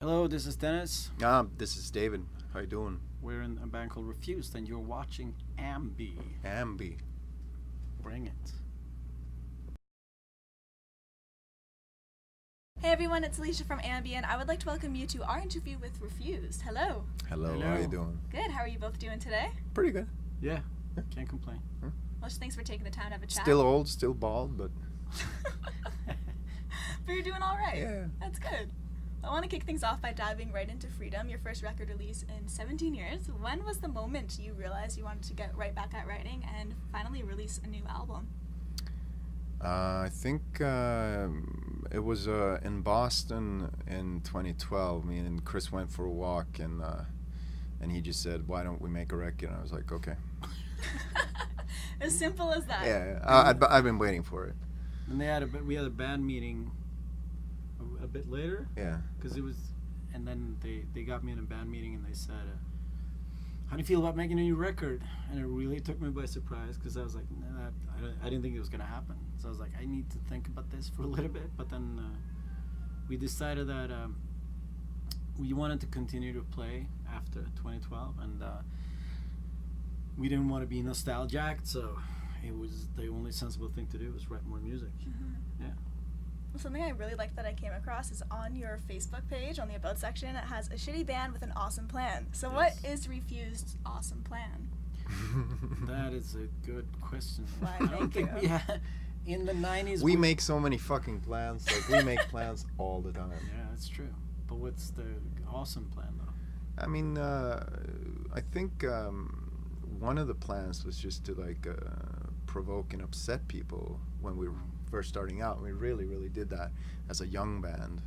Hello, this is Dennis. This is David. How you doing? We're in a band called Refused, and you're watching AMBY. AMBY. Bring it. Hey everyone, it's Alicia from AMBY, and I would like to welcome you to our interview with Refused. Hello. Hello. How you doing? Good. How are you both doing today? Pretty good. Yeah, can't complain. Well, just thanks for taking the time to have a chat. Still old, still bald, but... But you're doing all right. Yeah. That's good. I want to kick things off by diving right into Freedom, your first record release in 17 years. When was the moment you realized you wanted to get right back at writing and finally release a new album? I think it was in Boston in 2012. Me and Chris went for a walk, and he just said, "Why don't we make a record?" And I was like, "Okay." As simple as that. Yeah, I've been waiting for it. And we had a band meeting a bit later. Yeah. Because it was, and then they got me in a band meeting and they said, "How do you feel about making a new record?" And it really took me by surprise because I was like, nah, I didn't think it was gonna happen. So I was like, I need to think about this for a little bit. But then we decided that we wanted to continue to play after 2012, and we didn't want to be nostalgic, so it was the only sensible thing to do was write more music. Mm-hmm. Yeah. Well, something I really liked that I came across is on your Facebook page, on the About section, it has a shitty band with an awesome plan. So what is Refused's awesome plan? That is a good question. Why, I don't think you. we had, in the 90s... We make so many fucking plans. Like, we make plans all the time. Yeah, that's true. But what's the awesome plan, though? I mean, I think one of the plans was just to, like, provoke and upset people when we were first starting out. We really did that as a young band.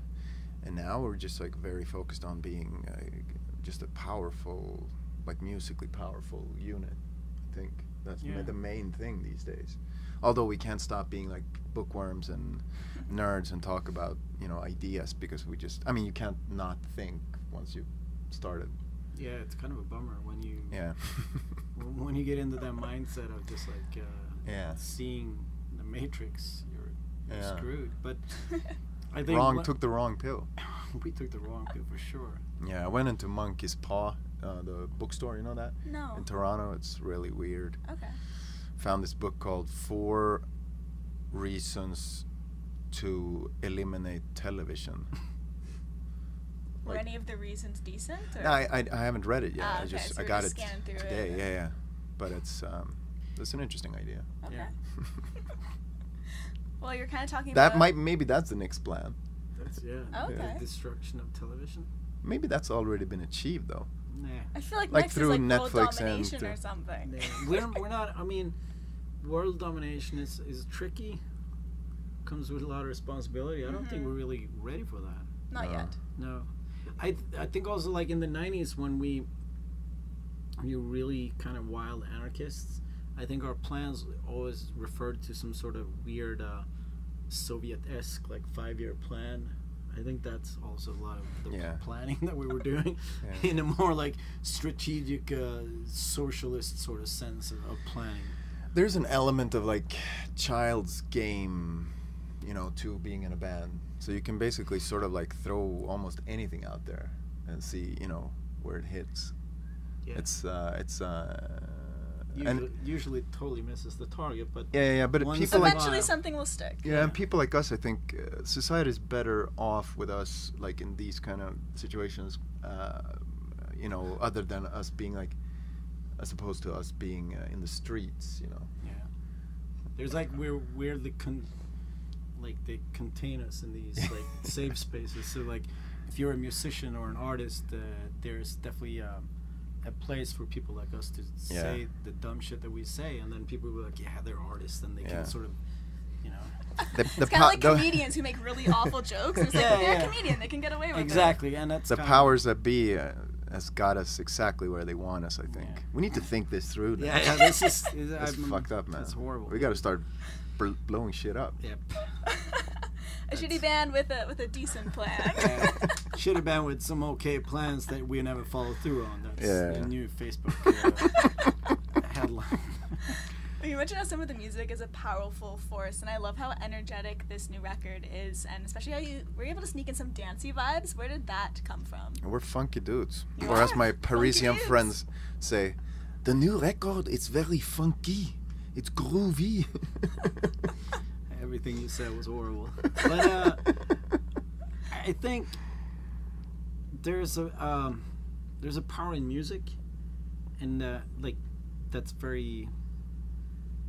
And now we're just, like, very focused on being just a powerful... like musically powerful unit. I think that's the main thing these days. Although we can't stop being like bookworms and nerds and talk about, ideas, because you can't not think once you started. Yeah, it's kind of a bummer when you when you get into that mindset of just like seeing the Matrix, you're screwed. But I think took the wrong pill. We took the wrong pill for sure. Yeah, I went into Monkey's Paw, the bookstore, you know that? No. In Toronto. It's really weird. Okay. Found this book called 4 Reasons to Eliminate Television. Were any of the reasons decent? Or? No, I haven't read it yet. So I got it through today. Yeah. But it's an interesting idea. Okay. Yeah. Well, you're kind of talking that about... maybe that's the next plan. That's Okay. The destruction of television. Maybe that's already been achieved though. Nah. I feel like next through is like world Netflix domination and or something. We're not. I mean, world domination is tricky. Comes with a lot of responsibility. I don't think we're really ready for that. Not yet. No, I think also like in the 90s when we were really kind of wild anarchists. I think our plans always referred to some sort of weird Soviet-esque like 5-year plan. I think that's also a lot of the planning that we were doing in a more like strategic socialist sort of sense of planning. There's an element of like child's game, to being in a band. So you can basically sort of like throw almost anything out there and see, where it hits. Yeah. Usually it totally misses the target, but but people eventually something will stick. Yeah, and people like us, I think society is better off with us like in these kind of situations, other than us being like, as opposed to us being in the streets, Yeah, there's like we're the they contain us in these like safe spaces. So like, if you're a musician or an artist, there's definitely a place for people like us to say the dumb shit that we say, and then people will be like, yeah, they're artists, and they can sort of, It's kind of like comedians who make really awful jokes. It's like, they're a comedian, they can get away with it. Exactly, and that's the powers that be has got us exactly where they want us, I think. Yeah. We need to think this through now. Yeah, this is... It's fucked up, man. It's horrible. We got to start blowing shit up. Yep. A shitty band with a decent plan. Shitty band with some okay plans that we never follow through on. That's the new Facebook headline. You mentioned how some of the music is a powerful force, and I love how energetic this new record is, and especially how you were able to sneak in some dancey vibes. Where did that come from? We're funky dudes. You Or as are my funky Parisian dudes. friends say, the new record, it's very funky. It's groovy. Everything you said was horrible. But I think there's a power in music, and like that's very.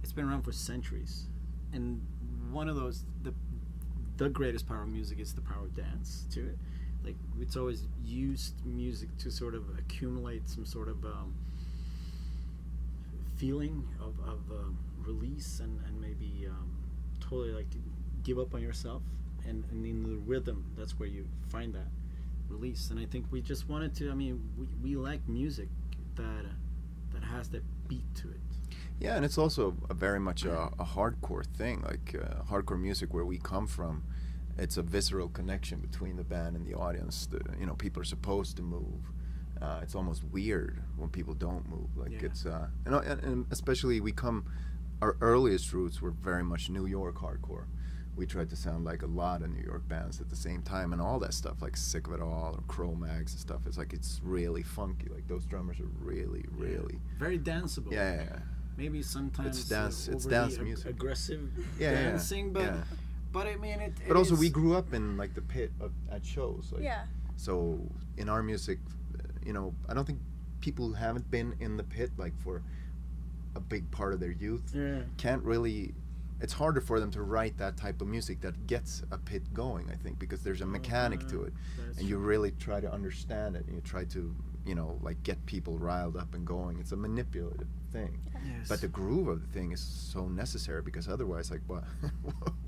It's been around for centuries, and one of those the greatest power of music is the power of dance to it. Like it's always used music to sort of accumulate some sort of feeling of release and maybe totally like give up on yourself, and in the rhythm that's where you find that release. And I think we just wanted to, I mean, we like music that has that beat to it. Yeah, and it's also very much a hardcore thing, like hardcore music where we come from. It's a visceral connection between the band and the audience. People are supposed to move. It's almost weird when people don't move. Like it's and especially our earliest roots were very much New York hardcore. We tried to sound like a lot of New York bands at the same time, and all that stuff like Sick of It All or Cro-Mags and stuff. It's like it's really funky. Like those drummers are really very danceable. Yeah. Maybe sometimes It's dance overly music. Aggressive Yeah, dancing, but I mean it. But also we grew up in like the pit at shows. Like, Yeah. So in our music, I don't think people who haven't been in the pit like for a big part of their youth can't really. It's harder for them to write that type of music that gets a pit going, I think, because there's a mechanic to it, and you really try to understand it, and you try to, like get people riled up and going. It's a manipulative thing. Yes. But the groove of the thing is so necessary, because otherwise, like, what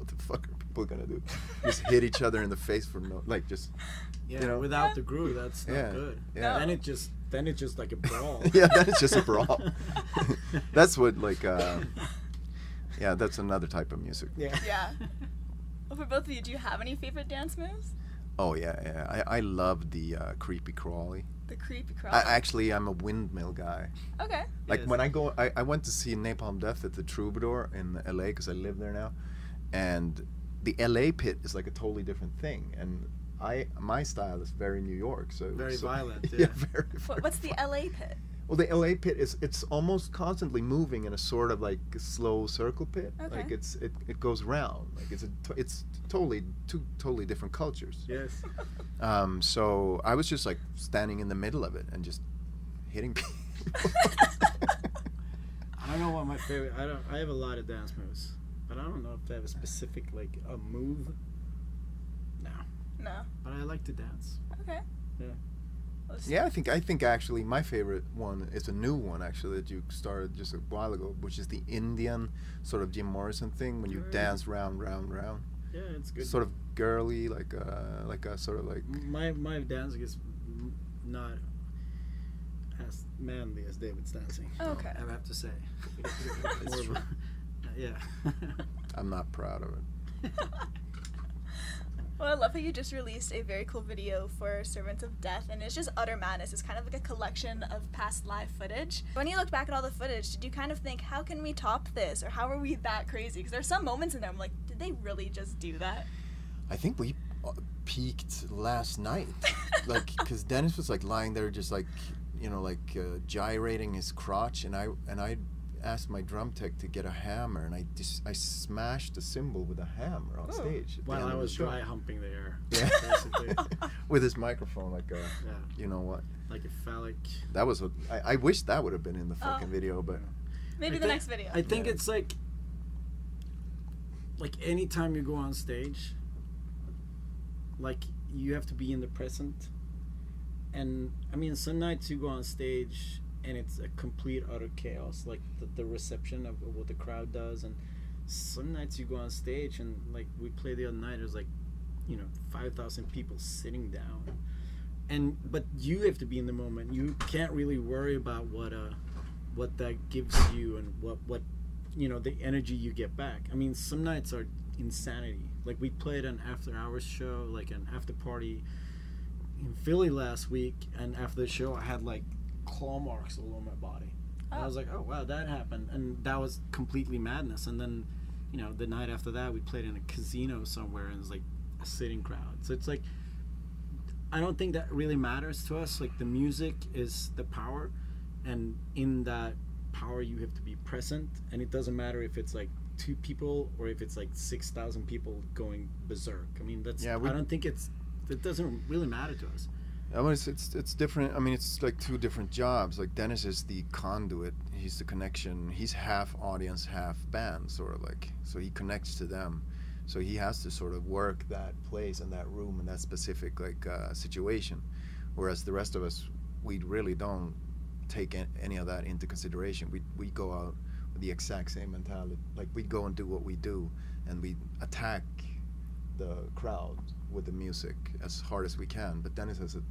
the fuck are people gonna do? Just hit each other in the face for without the groove, that's not good. Yeah. Then it's just like a brawl. Yeah, then it's just a brawl. That's what like. Yeah, that's another type of music. Yeah. Well, for both of you, do you have any favorite dance moves? Oh yeah. I love the creepy crawly. The creepy crawl. I'm a windmill guy. Okay. Like Yes. when I went to see Napalm Death at the Troubadour in LA because I live there now, and the LA pit is like a totally different thing, and my style is very New York, so Very violent. yeah, very. What's the LA pit? Well, the LA pit it's almost constantly moving in a sort of like slow circle pit. Okay. Like it goes round. Like it's totally two totally different cultures. Yes. So I was just like standing in the middle of it and just hitting people. I don't know what my favorite. I have a lot of dance moves, but I don't know if they have a specific like a move. No. But I like to dance. Okay. Yeah. Yeah, I think actually my favorite one is a new one actually that you started just a while ago, which is the Indian sort of Jim Morrison thing when you dance round. Yeah, it's good. Sort of girly, like a sort of like. My dancing is not as manly as David's dancing. Okay. I have to say. It's More true. of yeah. I'm not proud of it. Well, I love how you just released a very cool video for Servants of Death, and it's just utter madness. It's kind of like a collection of past live footage. When you look back at all the footage, did you kind of think, how can we top this? Or how are we that crazy? Because there's some moments in there I'm like, did they really just do that? I think we peaked last night, like, because Dennis was like lying there just like, gyrating his crotch, and I asked my drum tech to get a hammer, and I smashed the cymbal with a hammer on stage. at the While end I of was the show. dry humping the air. Yeah. Basically. With his microphone, like you know what? Like a phallic. That was I wish that would have been in the fucking Oh. video, but Maybe I the thi- next video. I think Yeah. it's like anytime you go on stage, like you have to be in the present. And I mean, some nights you go on stage and it's a complete utter chaos, like the reception of what the crowd does. And some nights you go on stage and like we played the other night, there's like 5,000 people sitting down, but you have to be in the moment. You can't really worry about what that gives you and what the energy you get back. I mean, some nights are insanity. Like we played an after hours show, like an after party in Philly last week, and after the show I had like claw marks all over my body. I was like, oh wow, that happened, and that was completely madness. And then, you know, the night after that, we played in a casino somewhere, and it was like a sitting crowd. So it's like, I don't think that really matters to us. Like, the music is the power, and in that power, you have to be present. And it doesn't matter if it's like 2 people or if it's like 6,000 people going berserk. I mean, that's. I don't think it doesn't really matter to us. I mean, it's different. I mean, it's like 2 different jobs. Like, Dennis is the conduit. He's the connection. He's half audience, half band, sort of like. So he connects to them. So he has to sort of work that place and that room and that specific like situation. Whereas the rest of us, we really don't take any of that into consideration. We go out with the exact same mentality. Like, we go and do what we do, and we attack the crowd with the music as hard as we can. But Dennis has a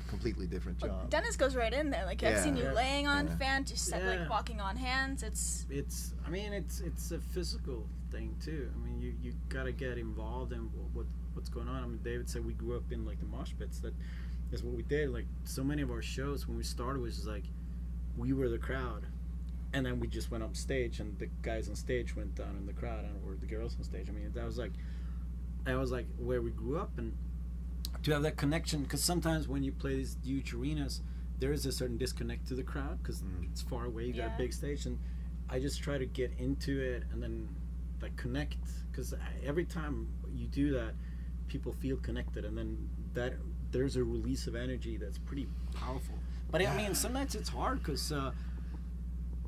completely different job. Well, Dennis goes right in there. Like, I've seen you laying on fans, just like walking on hands. It's a physical thing too. I mean, you gotta get involved in what's going on. I mean, David said we grew up in like the mosh pits. That's what we did. Like, so many of our shows when we started was just like, we were the crowd, and then we just went up stage, and the guys on stage went down in the crowd, or the girls on stage. I mean, that was like where we grew up. And to have that connection, because sometimes when you play these huge arenas, there is a certain disconnect to the crowd because it's far away. You got a big stage, and I just try to get into it and then like connect, because every time you do that, people feel connected, and then that there's a release of energy that's pretty powerful. But I mean, some nights it's hard because I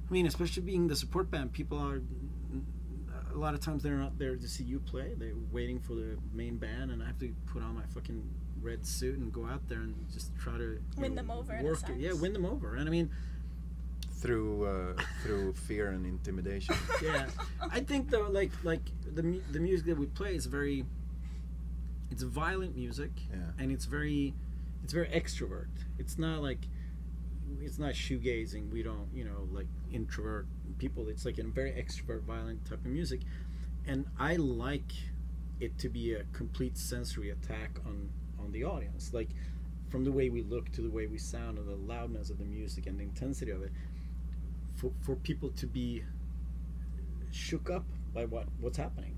mean, especially being the support band, people are a lot of times they're not there to see you play. They're waiting for the main band, and I have to put on my fucking red suit and go out there and just try to win them over. Work it. Yeah, win them over. And I mean, through fear and intimidation. Yeah, I think though, like the music that we play is it's violent music, and it's very extrovert. It's not shoegazing. We don't, like introvert people. It's like a very extrovert, violent type of music, and I like it to be a complete sensory attack on the audience, like from the way we look to the way we sound and the loudness of the music and the intensity of it, for people to be shook up by what's happening.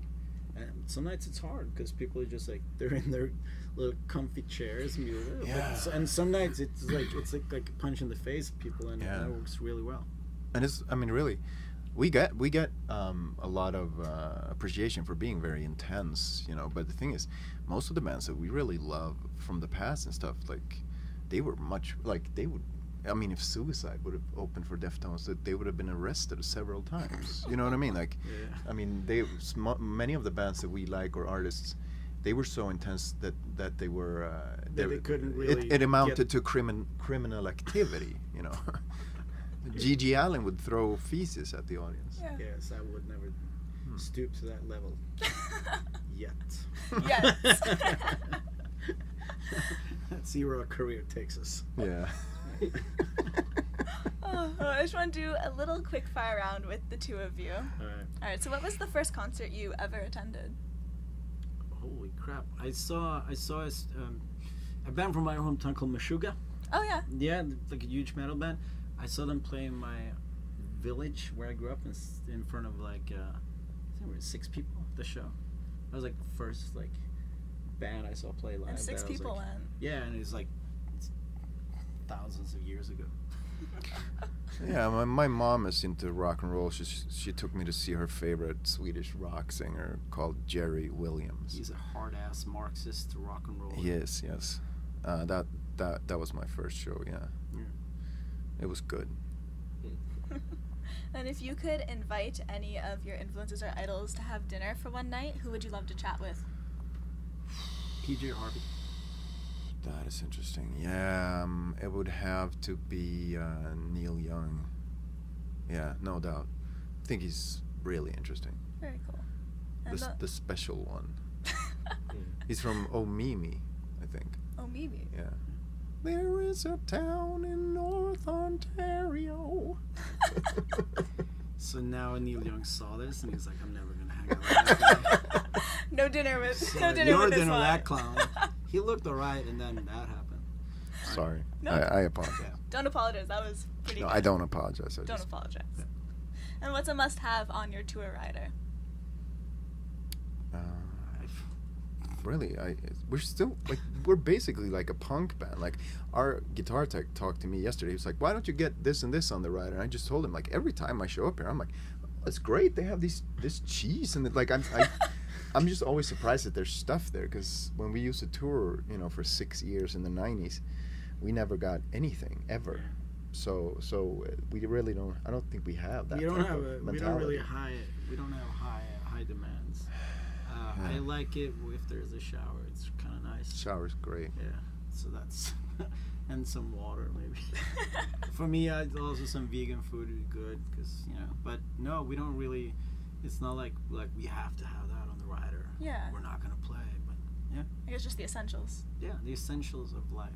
And some nights it's hard because people are just like, they're in their little comfy chairs and and some nights it's like a punch in the face of people, and that works really well. And really, we get a lot of appreciation for being very intense, but the thing is, most of the bands that we really love from the past and stuff, like, they were much, like, they would, I mean, if Suicide would have opened for Deftones, they would have been arrested several times. You know what I mean? Like, I mean, many of the bands that we like, or artists, they were so intense that they were they couldn't really. It amounted to criminal activity. Gigi Allen would throw feces at the audience. Yeah. Yes, I would never stoop to that level yet. Yes. Let's see where our career takes us. Yeah. I just want to do a little quick fire round with the two of you. All right. So, what was the first concert you ever attended? Holy crap! I saw a band from my hometown called Mississauga. Oh yeah. Yeah, like a huge metal band. I saw them play in my village where I grew up, in front of like I think we were 6 people at the show. That was like the first like band I saw play live. And 6 people went. Yeah, and it's thousands of years ago. Yeah, my mom is into rock and roll. She took me to see her favorite Swedish rock singer called Jerry Williams. He's a hard-ass Marxist rock and roll. Yes. That was my first show. Yeah. It was good. And if you could invite any of your influences or idols to have dinner for one night, who would you love to chat with? PJ Harvey. That is interesting. Yeah, it would have to be Neil Young. Yeah, no doubt. I think he's really interesting. Very cool. And the special one. He's from Omimi, I think. Omimi? Yeah. There is a town in North Ontario. So now Neil Young saw this and he's like, I'm never gonna hang out with that guy. No dinner with So no dinner with this one. That clown. He looked alright, and then that happened. Sorry. No. I apologize. Yeah. Don't apologize. That was pretty No, good. I don't apologize. Don't apologize. And what's a must-have on your tour rider? Really, we're still like we're basically like a punk band. Like our guitar tech talked to me yesterday. He was like, "Why don't you get this and this on the rider?" And I just told him like every time I show up here, I'm like, oh, "It's great. They have this cheese and like I'm just always surprised that there's stuff there because when we used to tour, for 6 years in the '90s, we never got anything ever. So we really don't. I don't think we have that. We don't have mentality. we don't really we don't have high demands. I like it if there's a shower. It's kind of nice. Shower's great. Yeah. So that's and some water maybe. For me, also some vegan food is good because But no, we don't really. It's not like we have to have that on the rider. Yeah. We're not gonna play, but yeah. I guess just the essentials. Yeah, the essentials of life.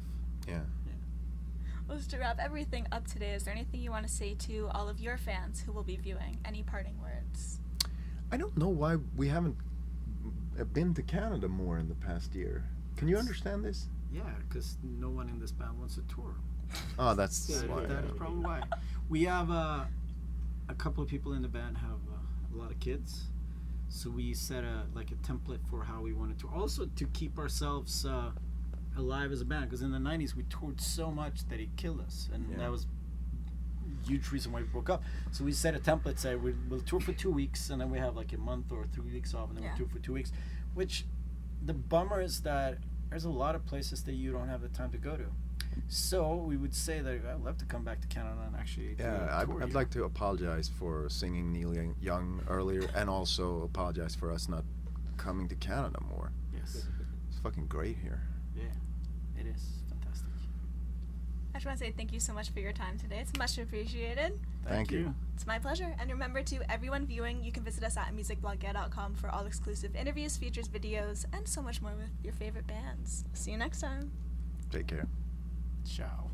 Yeah. Well, just to wrap everything up today, is there anything you want to say to all of your fans who will be viewing? Any parting words? I don't know why we haven't been to Canada more in the past year. Can you understand this? Yeah, because no one in this band wants to tour. Oh, that's why. That is probably why. We have a couple of people in the band have a lot of kids, so we set a template for how we wanted to. Also to keep ourselves alive as a band, because in the '90s we toured so much that it killed us, and that was a huge reason why we broke up. So we set a template, say we'll tour for 2 weeks, and then we have like a month or 3 weeks off, and then we'll tour for 2 weeks. Which the bummer is that there's a lot of places that you don't have the time to go to. So we would say that I'd love to come back to Canada and actually do a tour I'd here. like to apologize for singing Neil Young earlier, and also apologize for us not coming to Canada more. Yes. It's fucking great here. Yeah, it is fantastic. I just want to say thank you so much for your time today. It's much appreciated. Thank you. It's my pleasure. And remember, to everyone viewing, you can visit us at musicblogget.com for all exclusive interviews, features, videos, and so much more with your favorite bands. See you next time. Take care. Ciao.